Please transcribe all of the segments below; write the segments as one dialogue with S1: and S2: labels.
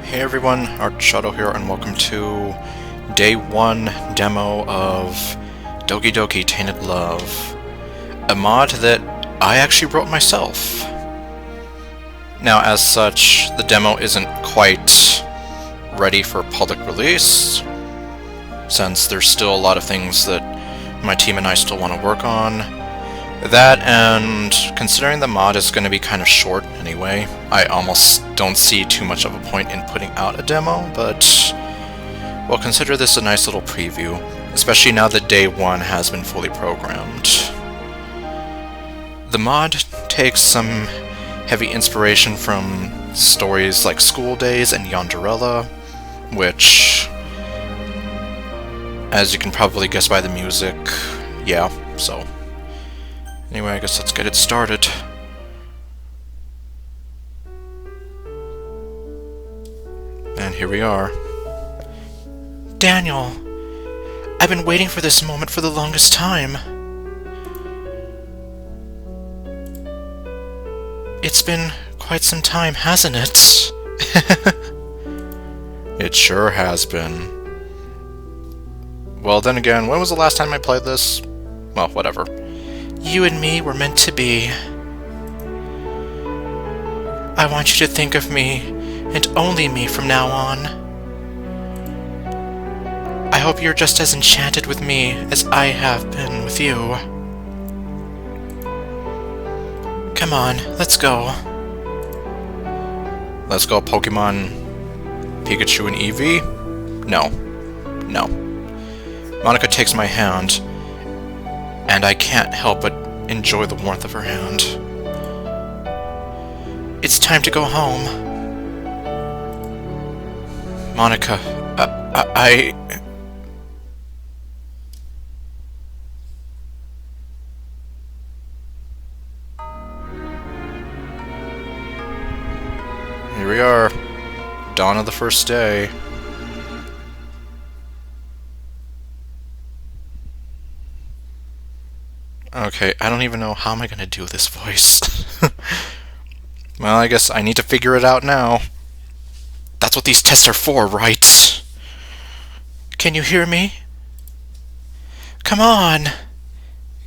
S1: Hey everyone, ArdrethShadow here, and welcome to Day 1 demo of Doki Doki Tainted Love, a mod that I actually wrote myself. Now, as such, the demo isn't quite ready for public release, since there's still a lot of things that my team and I still want to work on. That, and considering the mod is going to be kind of short anyway, I almost don't see too much of a point in putting out a demo, but we'll consider this a nice little preview, especially now that Day 1 has been fully programmed. The mod takes some heavy inspiration from stories like School Days and Yandere, which, as you can probably guess by the music, yeah, so... Anyway, I guess let's get it started. And here we are.
S2: Daniel, I've been waiting for this moment for the longest time. It's been quite some time, hasn't it?
S1: It sure has been. Well, then again, when was the last time I played this? Well, whatever.
S2: You and me were meant to be. I want you to think of me, and only me from now on. I hope you're just as enchanted with me as I have been with you. Come on, let's go.
S1: Let's go Pokemon Pikachu and Eevee? No. No. Monica takes my hand, and I can't help but enjoy the warmth of her hand.
S2: It's time to go home.
S1: Monica, Here we are. Dawn of the first day. Okay, I don't even know how am I gonna do this voice. Well, I guess I need to figure it out now. That's what these tests are for, right?
S2: Can you hear me? Come on!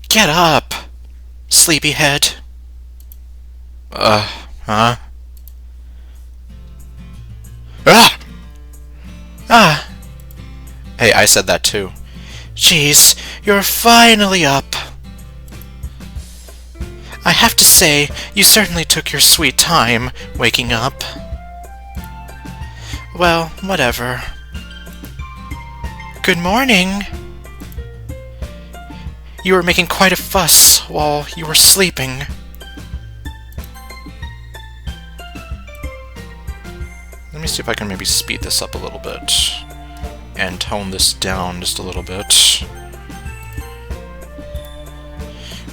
S2: Get up, sleepyhead.
S1: Huh? Ah! Hey, I said that too.
S2: Jeez, you're finally up. I have to say, you certainly took your sweet time waking up. Well, whatever. Good morning. You were making quite a fuss while you were sleeping.
S1: Let me see if I can maybe speed this up a little bit and tone this down just a little bit.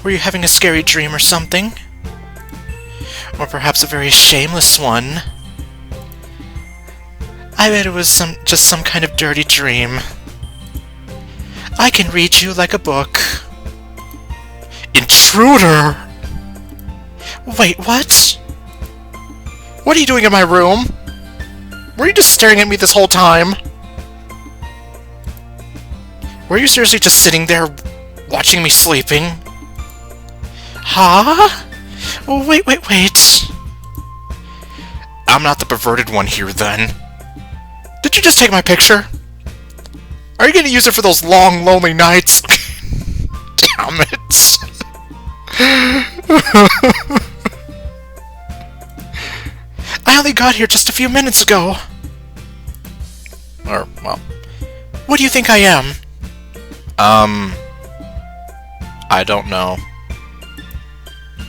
S2: Were you having a scary dream or something? Or perhaps a very shameless one? I bet it was just some kind of dirty dream. I can read you like a book.
S1: Intruder!
S2: Wait, what?
S1: What are you doing in my room? Were you just staring at me this whole time? Were you seriously just sitting there watching me sleeping?
S2: Huh? Oh, wait.
S1: I'm not the perverted one here, then. Did you just take my picture? Are you gonna use it for those long, lonely nights? Damn it.
S2: I only got here just a few minutes ago.
S1: Or, well...
S2: What do you think I am?
S1: I don't know.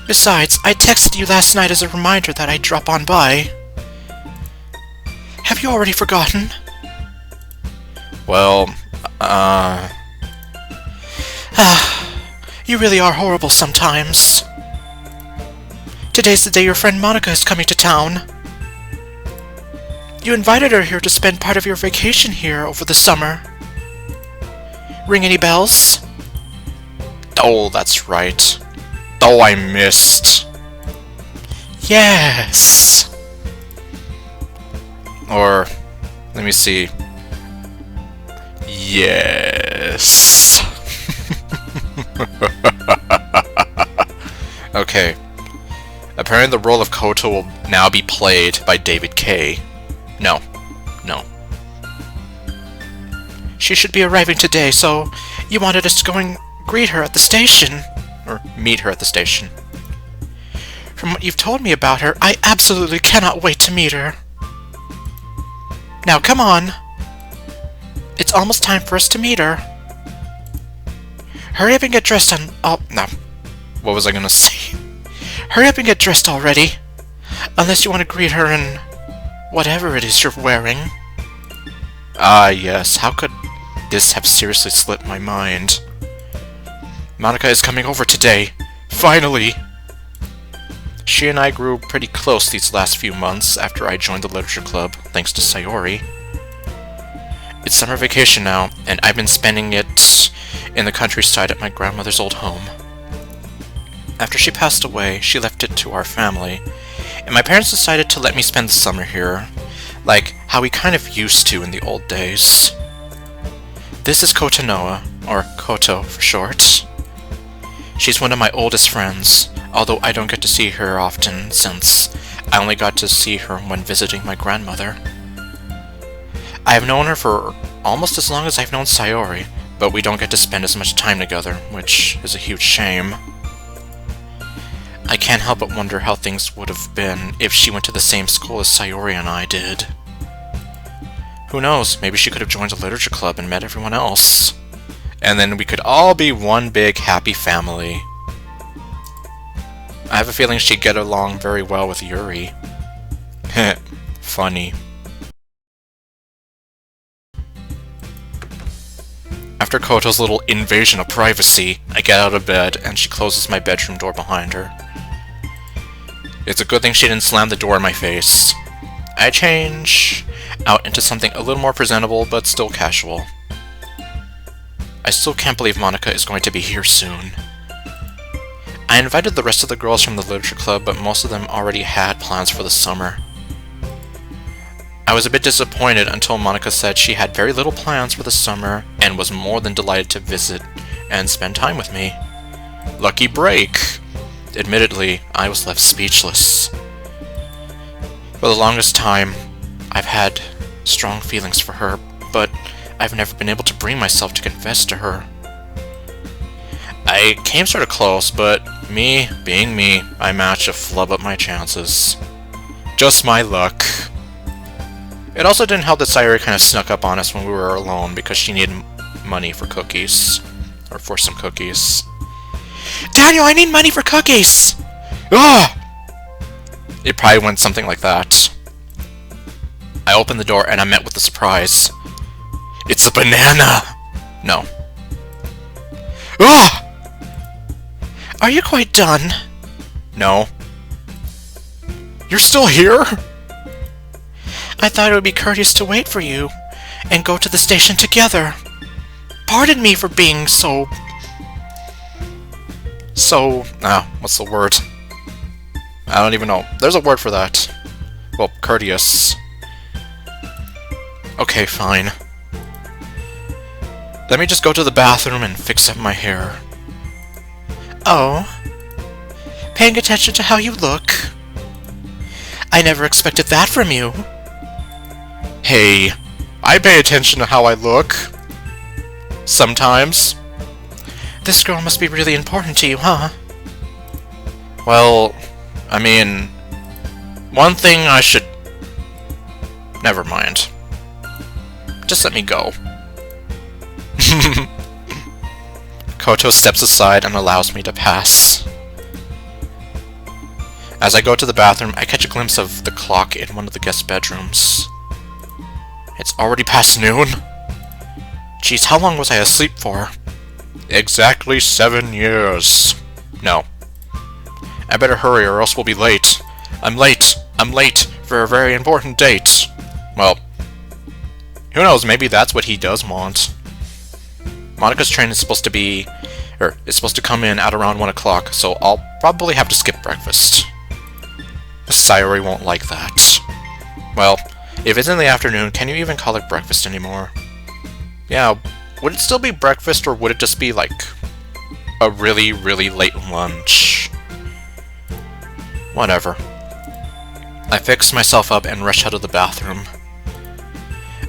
S2: Besides, I texted you last night as a reminder that I'd drop on by. Have you already forgotten?
S1: Well,
S2: You really are horrible sometimes. Today's the day your friend Monica is coming to town. You invited her here to spend part of your vacation here over the summer. Ring any bells?
S1: Oh, that's right. Oh, I missed.
S2: Yes.
S1: Or, let me see. Yes. Okay. Apparently the role of Koto will now be played by David K. No. No.
S2: She should be arriving today, so you wanted us to go and greet her at the station.
S1: Or meet her at the station.
S2: From what you've told me about her, I absolutely cannot wait to meet her. Now, come on. It's almost time for us to meet her. Hurry up and get dressed on... Oh, no.
S1: What was I gonna say?
S2: Hurry up and get dressed already. Unless you want to greet her in... whatever it is you're wearing.
S1: Ah, yes. How could this have seriously slipped my mind? Monika is coming over today. Finally! She and I grew pretty close these last few months after I joined the literature club, thanks to Sayori. It's summer vacation now, and I've been spending it in the countryside at my grandmother's old home. After she passed away, she left it to our family, and my parents decided to let me spend the summer here, like how we kind of used to in the old days. This is Kotonoa, or Koto for short. She's one of my oldest friends, although I don't get to see her often since I only got to see her when visiting my grandmother. I have known her for almost as long as I've known Sayori, but we don't get to spend as much time together, which is a huge shame. I can't help but wonder how things would have been if she went to the same school as Sayori and I did. Who knows, maybe she could have joined a literature club and met everyone else. And then we could all be one big happy family. I have a feeling she'd get along very well with Yuri. Heh, funny. After Koto's little invasion of privacy, I get out of bed and she closes my bedroom door behind her. It's a good thing she didn't slam the door in my face. I change out into something a little more presentable but still casual. I still can't believe Monika is going to be here soon. I invited the rest of the girls from the literature club, but most of them already had plans for the summer. I was a bit disappointed until Monika said she had very little plans for the summer and was more than delighted to visit and spend time with me. Lucky break! Admittedly, I was left speechless. For the longest time, I've had strong feelings for her, but I've never been able to bring myself to confess to her. I came sort of close, but me, being me, I managed to flub up my chances. Just my luck. It also didn't help that Sayori kind of snuck up on us when we were alone because she needed money for cookies. Or for some cookies.
S2: Daniel, I need money for cookies!
S1: Ah! It probably went something like that. I opened the door and I'm met with a surprise. It's a banana! No. Ah!
S2: Are you quite done?
S1: No. You're still here?
S2: I thought it would be courteous to wait for you and go to the station together. Pardon me for being so...
S1: what's the word? I don't even know. There's a word for that. Well, courteous. Okay, fine. Let me just go to the bathroom and fix up my hair.
S2: Oh? Paying attention to how you look? I never expected that from you.
S1: Hey, I pay attention to how I look. Sometimes.
S2: This girl must be really important to you, huh?
S1: Well, I mean, one thing I should... Never mind. Just let me go. Koto steps aside and allows me to pass. As I go to the bathroom, I catch a glimpse of the clock in one of the guest bedrooms. It's already past noon? Geez, how long was I asleep for? Exactly 7 years. No. I better hurry or else we'll be late. I'm late! I'm late for a very important date. Well, who knows, maybe that's what he does want. Monika's train is supposed to come in at around 1 o'clock, so I'll probably have to skip breakfast. Sayori won't like that. Well, If it's in the afternoon, can you even call it breakfast anymore? Yeah, would it still be breakfast, or would it just be, like, a really, really late lunch? Whatever. I fix myself up and rush out of the bathroom.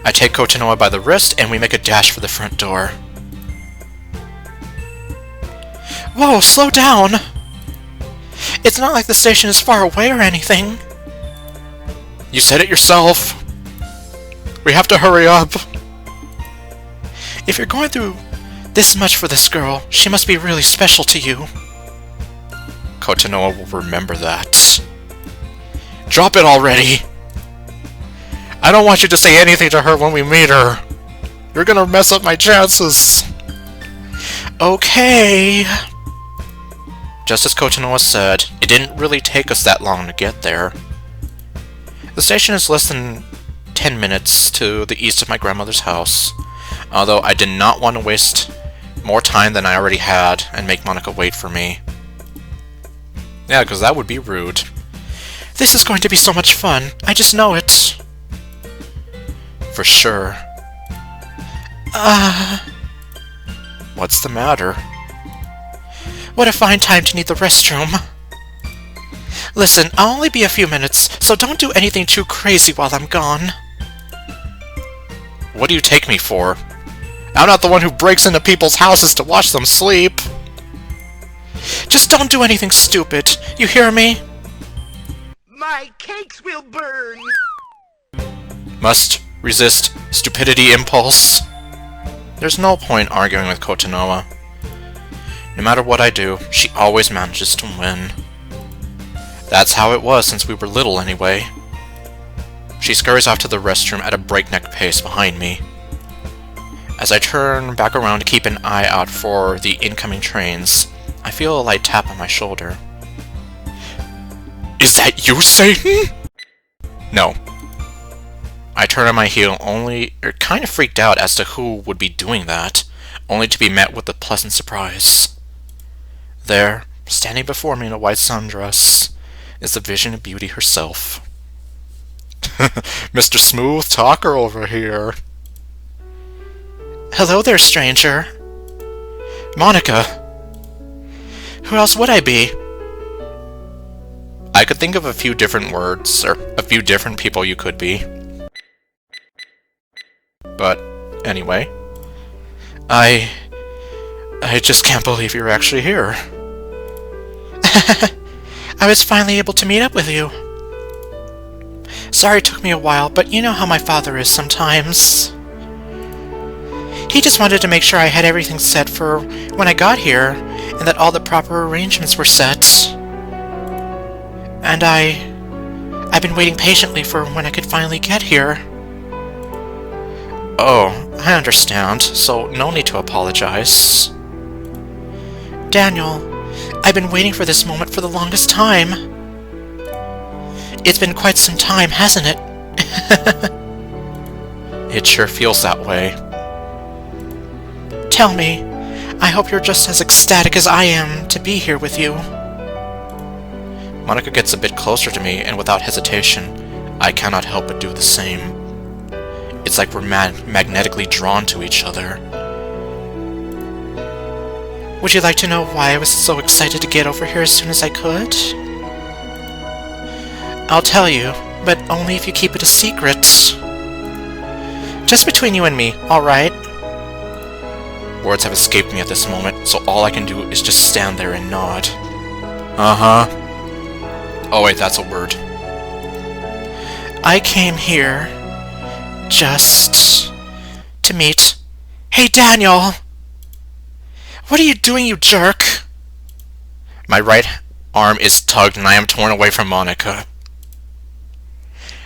S1: I take Kotanoa by the wrist, and we make a dash for the front door.
S2: Whoa, slow down! It's not like the station is far away or anything.
S1: You said it yourself! We have to hurry up!
S2: If you're going through this much for this girl, she must be really special to you.
S1: Kotanoa will remember that. Drop it already! I don't want you to say anything to her when we meet her! You're gonna mess up my chances!
S2: Okay...
S1: Just as Kotanoa said, it didn't really take us that long to get there. The station is less than 10 minutes to the east of my grandmother's house, although I did not want to waste more time than I already had and make Monica wait for me. Yeah, because that would be rude.
S2: This is going to be so much fun, I just know it.
S1: For sure. What's the matter?
S2: What a fine time to need the restroom. Listen, I'll only be a few minutes, so don't do anything too crazy while I'm gone.
S1: What do you take me for? I'm not the one who breaks into people's houses to watch them sleep.
S2: Just don't do anything stupid, you hear me?
S3: My cakes will burn!
S1: Must resist stupidity impulse. There's no point arguing with Kotanoa. No matter what I do, she always manages to win. That's how it was since we were little anyway. She scurries off to the restroom at a breakneck pace behind me. As I turn back around to keep an eye out for the incoming trains, I feel a light tap on my shoulder. Is that you, Satan? No. I turn on my heel kind of freaked out as to who would be doing that, only to be met with a pleasant surprise. There, standing before me in a white sundress, is the vision of beauty herself. Mr. Smooth Talker over here.
S2: Hello there, stranger. Monica. Who else would I be?
S1: I could think of a few different words, or a few different people you could be. But, anyway. I just can't believe you're actually here.
S2: I was finally able to meet up with you. Sorry it took me a while, but you know how my father is sometimes. He just wanted to make sure I had everything set for when I got here, and that all the proper arrangements were set. And I've been waiting patiently for when I could finally get here.
S1: Oh, I understand, so no need to apologize.
S2: Daniel, I've been waiting for this moment for the longest time. It's been quite some time, hasn't it?
S1: It sure feels that way.
S2: Tell me, I hope you're just as ecstatic as I am to be here with you.
S1: Monica gets a bit closer to me, and without hesitation, I cannot help but do the same. It's like we're magnetically drawn to each other.
S2: Would you like to know why I was so excited to get over here as soon as I could? I'll tell you, but only if you keep it a secret. Just between you and me, alright?
S1: Words have escaped me at this moment, so all I can do is just stand there and nod. Uh-huh. Oh wait, that's a word.
S2: I came here just to meet... Hey, Daniel! What are you doing, you jerk?
S1: My right arm is tugged and I am torn away from Monica.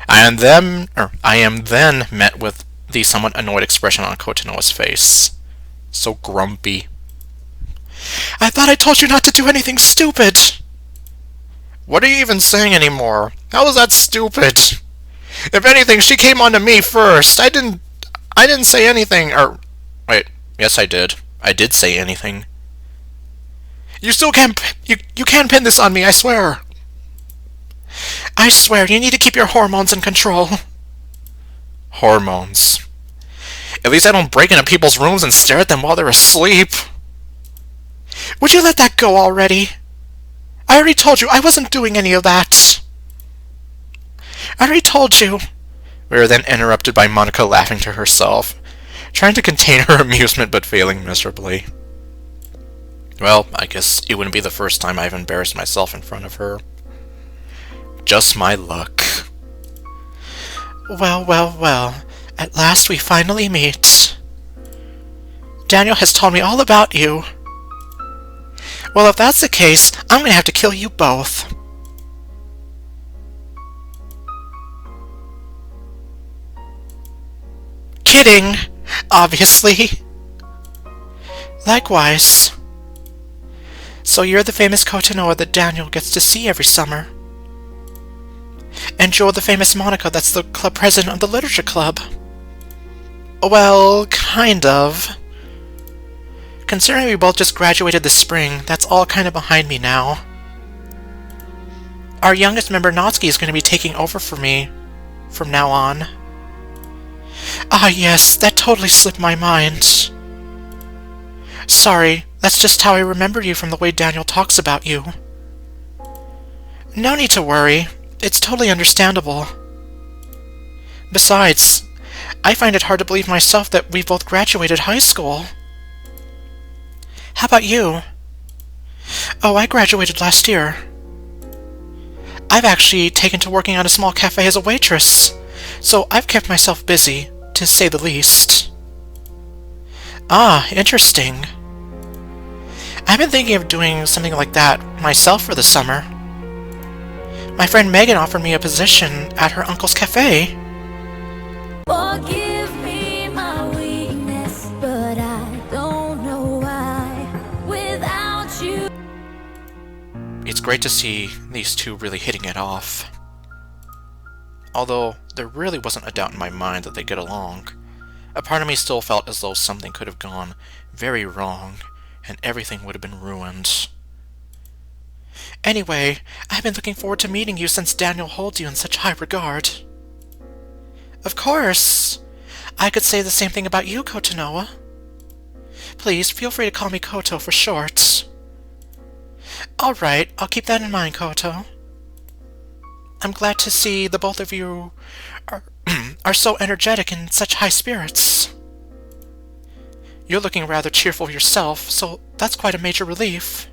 S1: I am then met with the somewhat annoyed expression on Kotanoa's face. So grumpy.
S2: I thought I told you not to do anything stupid!
S1: What are you even saying anymore? How was that stupid? If anything, she came on to me first. I didn't say anything, or... Wait, yes I did. I did say anything. You still can't... You can't pin this on me, I swear.
S2: I swear, you need to keep your hormones in control.
S1: Hormones. At least I don't break into people's rooms and stare at them while they're asleep.
S2: Would you let that go already? I already told you I wasn't doing any of that. I already told you.
S1: We were then interrupted by Monica laughing to herself, trying to contain her amusement but failing miserably. Well, I guess it wouldn't be the first time I've embarrassed myself in front of her. Just my luck.
S2: Well, well, well. At last we finally meet. Daniel has told me all about you. Well, if that's the case, I'm going to have to kill you both. Kidding, obviously. Likewise. So you're the famous Kotanoa that Daniel gets to see every summer. And you're the famous Monica that's the club president of the literature club. Well, kind of. Considering we both just graduated this spring, that's all kind of behind me now. Our youngest member, Natsuki, is going to be taking over for me from now on. Ah yes, that totally slipped my mind. Sorry, that's just how I remember you from the way Daniel talks about you. No need to worry. It's totally understandable. Besides, I find it hard to believe myself that we both graduated high school. How about you? Oh, I graduated last year. I've actually taken to working at a small cafe as a waitress, so I've kept myself busy, to say the least. Ah, interesting. I've been thinking of doing something like that myself for the summer. My friend Megan offered me a position at her uncle's cafe.
S4: Forgive me my weakness, but I don't know why without you.
S1: It's great to see these two really hitting it off. Although there really wasn't a doubt in my mind that they'd get along, a part of me still felt as though something could have gone very wrong and everything would have been ruined. Anyway, I've been looking forward to meeting you since Daniel holds you in such high regard. Of course! I could say the same thing about you, Kotanoa. Please, feel free to call me Koto for short. Alright, I'll keep that in mind, Koto. I'm glad to see the both of you are so energetic and such high spirits. You're looking rather cheerful yourself, so that's quite a major relief.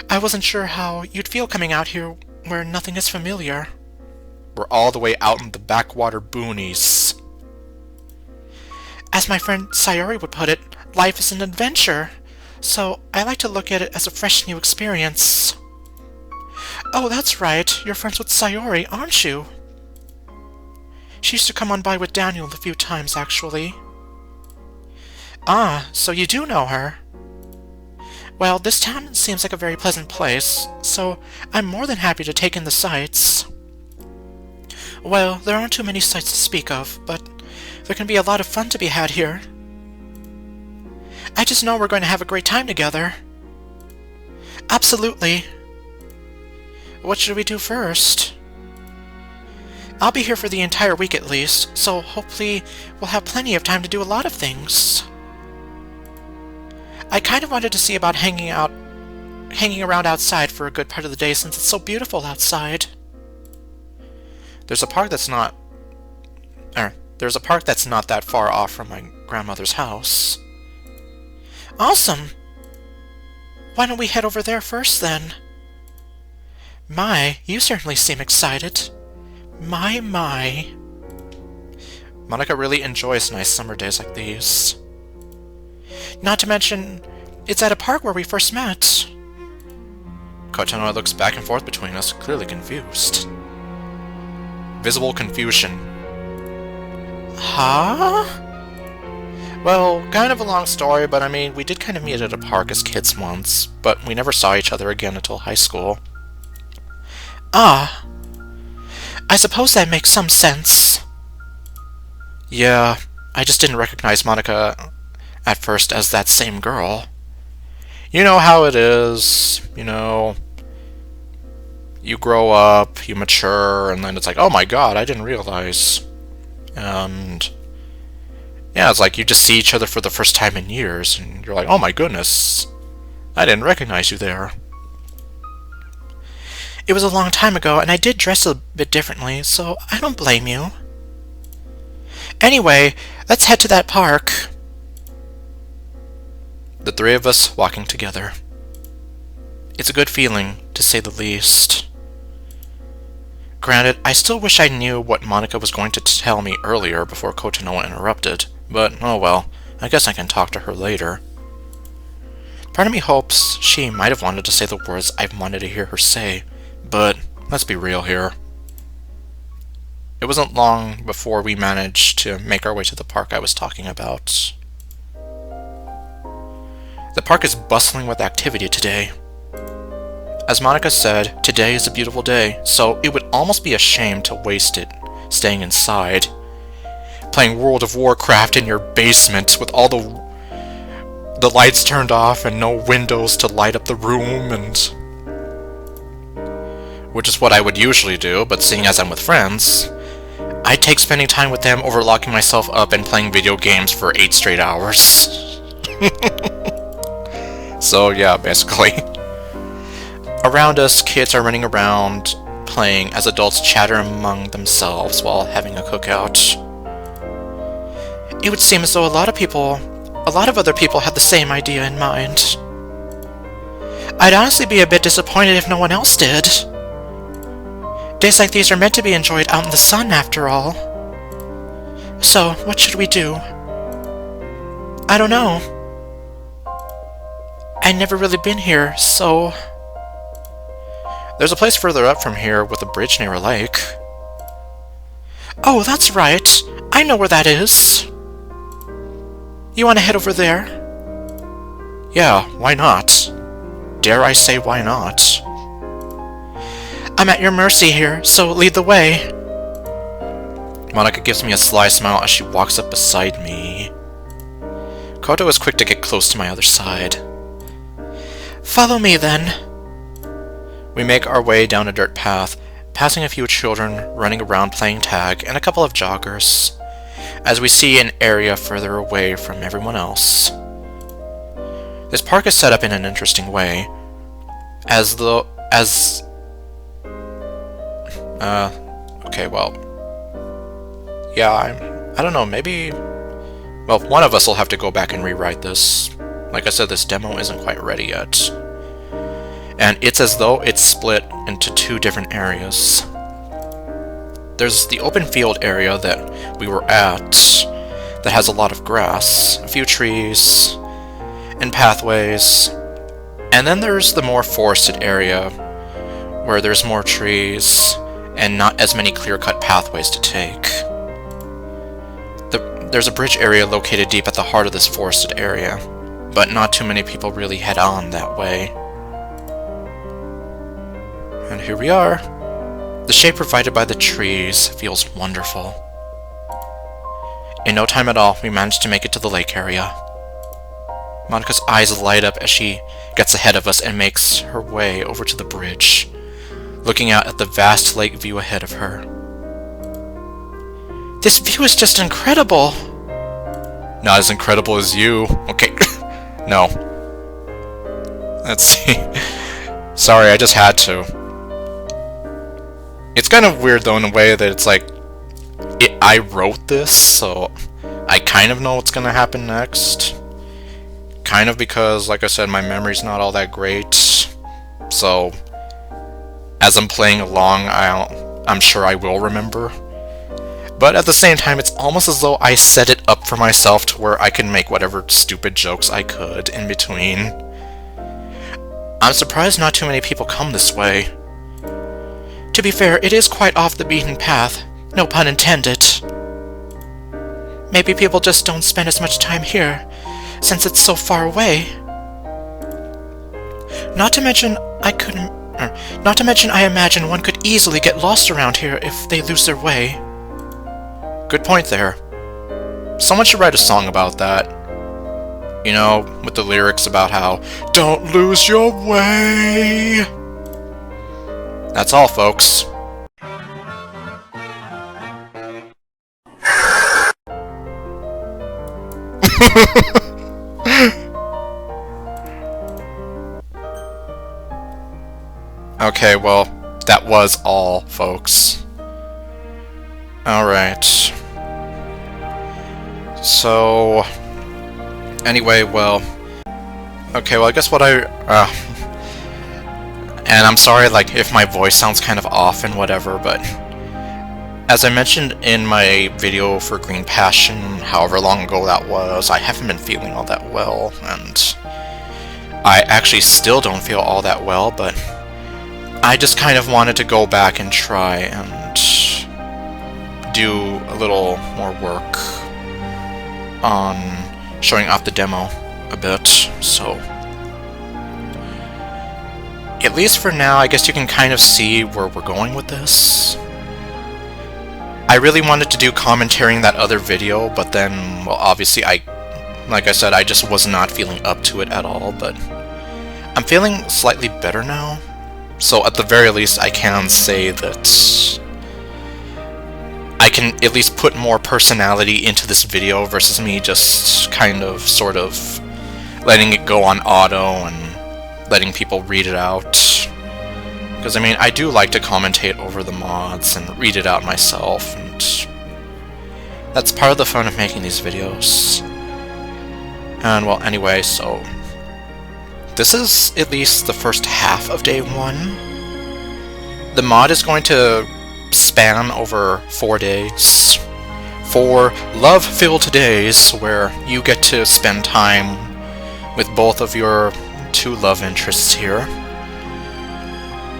S1: I wasn't sure how you'd feel coming out here where nothing is familiar. We're all the way out in the backwater boonies.
S2: As my friend Sayori would put it, life is an adventure, so I like to look at it as a fresh new experience. Oh, that's right, you're friends with Sayori, aren't you? She used to come on by with Daniel a few times, actually. Ah, so you do know her. Well, this town seems like a very pleasant place, so I'm more than happy to take in the sights. Well, there aren't too many sights to speak of, but there can be a lot of fun to be had here. I just know we're going to have a great time together. Absolutely. What should we do first? I'll be here for the entire week at least, so hopefully we'll have plenty of time to do a lot of things. I kind of wanted to see about hanging around outside for a good part of the day since it's so beautiful outside.
S1: There's a park that's not that far off from my grandmother's house.
S2: Awesome! Why don't we head over there first then? My, you certainly seem excited. My.
S1: Monica really enjoys nice summer days like these.
S2: Not to mention, it's at a park where we first met.
S1: Kotanoa looks back and forth between us, clearly confused. Visible confusion.
S2: Huh?
S1: Well, kind of a long story, but I mean, we did kind of meet at a park as kids once, but we never saw each other again until high school.
S2: Ah. I suppose that makes some sense.
S1: Yeah, I just didn't recognize Monica at first as that same girl. You know how it is, you know, you grow up, you mature, and then it's like, oh my god, I didn't realize and yeah, it's like you just see each other for the first time in years, and you're like, oh my goodness, I didn't recognize you there.
S2: It was a long time ago, and I did dress a bit differently, so I don't blame you. Anyway, let's head to that park.
S1: The three of us walking together. It's a good feeling, to say the least. Granted, I still wish I knew what Monica was going to tell me earlier before Kotonoa interrupted, but oh well, I guess I can talk to her later. Part of me hopes she might have wanted to say the words I've wanted to hear her say, but let's be real here. It wasn't long before we managed to make our way to the park I was talking about. The park is bustling with activity today. As Monica said, today is a beautiful day, so it would almost be a shame to waste it staying inside. Playing World of Warcraft in your basement with all the lights turned off and no windows to light up the room, and which is what I would usually do, but seeing as I'm with friends, I'd take spending time with them over locking myself up and playing video games for 8 straight hours. So yeah, basically. Around us, kids are running around, playing as adults chatter among themselves while having a cookout.
S2: It would seem as though a lot of other people had the same idea in mind. I'd honestly be a bit disappointed if no one else did. Days like these are meant to be enjoyed out in the sun, after all. So, what should we do? I don't know. I've never really been here, so...
S1: There's a place further up from here with a bridge near a lake.
S2: Oh, that's right. I know where that is. You want to head over there?
S1: Yeah, why not? Dare I say why not?
S2: I'm at your mercy here, so lead the way.
S1: Monica gives me a sly smile as she walks up beside me. Koto is quick to get close to my other side.
S2: Follow me, then.
S1: We make our way down a dirt path, passing a few children running around playing tag and a couple of joggers, as we see an area further away from everyone else. This park is set up in an interesting way, okay, well, yeah, I don't know, maybe, well, one of us will have to go back and rewrite this. Like I said, this demo isn't quite ready yet. And it's as though it's split into 2 different areas. There's the open field area that we were at, that has a lot of grass, a few trees, and pathways. And then there's the more forested area, where there's more trees, and not as many clear-cut pathways to take. There's a bridge area located deep at the heart of this forested area, but not too many people really head on that way. And here we are. The shade provided by the trees feels wonderful. In no time at all, we managed to make it to the lake area. Monica's eyes light up as she gets ahead of us and makes her way over to the bridge, looking out at the vast lake view ahead of her.
S2: This view is just incredible!
S1: Not as incredible as you. Okay, no. Let's see. Sorry, I just had to. It's kind of weird though in a way that it's like, I wrote this, so I kind of know what's gonna happen next. Kind of because, like I said, my memory's not all that great. So, as I'm playing along, I'm sure I will remember. But at the same time, it's almost as though I set it up for myself to where I can make whatever stupid jokes I could in between. I'm surprised not too many people come this way.
S2: To be fair, it is quite off the beaten path. No pun intended. Maybe people just don't spend as much time here, since it's so far away. Not to mention, I imagine one could easily get lost around here if they lose their way.
S1: Good point there. Someone should write a song about that. You know, with the lyrics about how, "Don't lose your way!" That's all, folks. Okay, well, that was all, folks. Alright. So... Anyway, well... Okay, well, I guess what and I'm sorry, like, if my voice sounds kind of off and whatever, but... As I mentioned in my video for Green Passion, however long ago that was, I haven't been feeling all that well, and... I actually still don't feel all that well, but... I just kind of wanted to go back and try and... do a little more work on showing off the demo a bit, so... At least for now, I guess you can kind of see where we're going with this. I really wanted to do commentary in that other video, but then, well, obviously like I said, I just was not feeling up to it at all, but I'm feeling slightly better now. So at the very least, I can say that I can at least put more personality into this video versus me just kind of, sort of, letting it go on auto and letting people read it out. Because, I mean, I do like to commentate over the mods and read it out myself, and that's part of the fun of making these videos. And, well, anyway, so... This is at least the first half of day 1. The mod is going to span over 4 days. 4 love-filled days where you get to spend time with both of your 2 love interests here.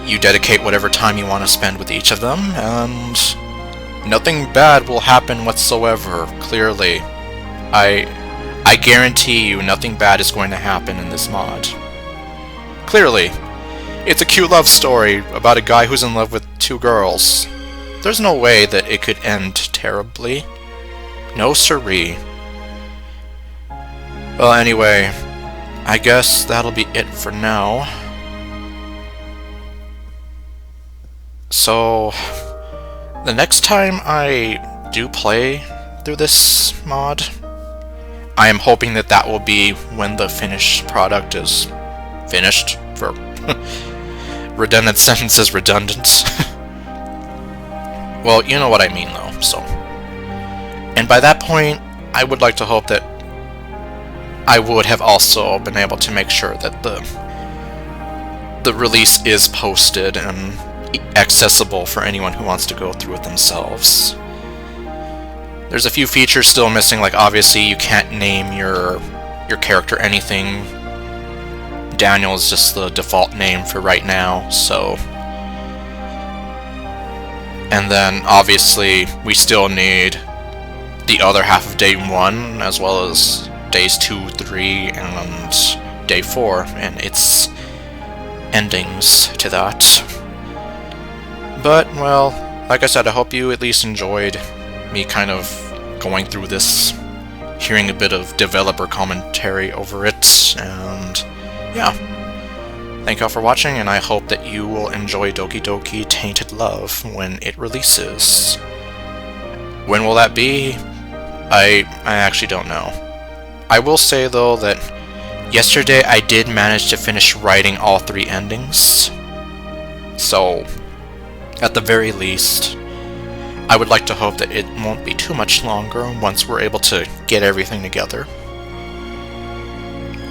S1: You dedicate whatever time you want to spend with each of them, and nothing bad will happen whatsoever, clearly. I guarantee you nothing bad is going to happen in this mod. Clearly. It's a cute love story about a guy who's in love with 2 girls. There's no way that it could end terribly. No siree. Well, anyway, I guess that'll be it for now. So, the next time I do play through this mod, I am hoping that that will be when the finished product is finished, for redundant sentences redundant. Well, you know what I mean though, so. And by that point, I would like to hope that I would have also been able to make sure that the release is posted and accessible for anyone who wants to go through it themselves. There's a few features still missing, like obviously you can't name your character anything. Daniel is just the default name for right now, so... And then, obviously, we still need the other half of day 1, as well as days 2, 3, and day 4, and its endings to that. But, well, like I said, I hope you at least enjoyed me kind of going through this, hearing a bit of developer commentary over it, and yeah. Thank y'all for watching, and I hope that you will enjoy Doki Doki Tainted Love when it releases. When will that be? I actually don't know. I will say, though, that yesterday I did manage to finish writing all 3 endings. So, at the very least, I would like to hope that it won't be too much longer once we're able to get everything together.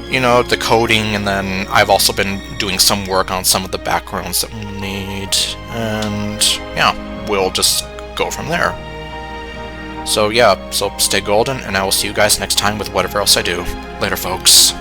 S1: You know, the coding, and then I've also been doing some work on some of the backgrounds that we'll need, and yeah, we'll just go from there. So yeah, so stay golden, and I will see you guys next time with whatever else I do. Later, folks.